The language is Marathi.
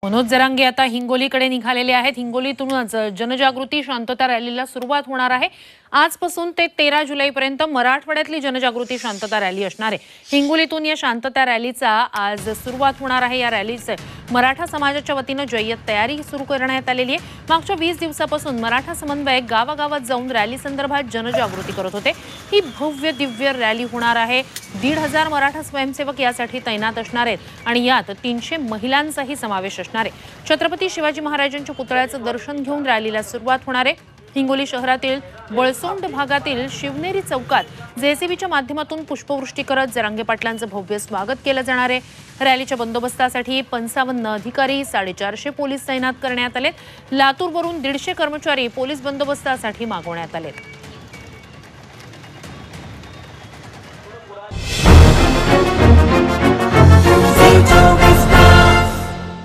मनोज जरांगे आता हिंगोलीकडे निघालेले आहेत। हिंगोलीतूनच जनजागृती शांतता रॅलीला सुरुवात होणार आहे। आजपासून ते 13 जुलैपर्यंत मराठवाड्यातली जनजागृती शांतता रॅली असणार आहे। हिंगोलीतून या शांतता रॅलीचा आज सुरुवात होणार आहे। या रॅलीचे मराठा समाजाच्या वतीने जय्यत तयारी सुरू करण्यात आलेली आहे। मागच्या 20 दिवसापासून मराठा समन्वयक गावागावात जाऊन रॅली संदर्भात जनजागृती करत होते। ही भव्य दिव्य रॅली होणार आहे। 1,500 मराठा स्वयंसेवक यासाठी तैनात असणार आहेत आणि यात 300 महिलांचाही समावेश असणार आहे। छत्रपती शिवाजी महाराजांच्या पुतळ्याचं दर्शन घेऊन रॅलीला सुरुवात होणार आहे। हिंगोली शहरातील बळसोंड भागातील शिवनेरी चौकात जेसीबीच्या माध्यमातून पुष्पवृष्टी करत जरांगे पाटलांचं भव्य स्वागत केलं जाणार आहे। रॅलीच्या बंदोबस्तासाठी 55 अधिकारी, 450 पोलीस तैनात करण्यात आले। लातूरवरून 150 कर्मचारी पोलीस बंदोबस्तासाठी मागवण्यात आले।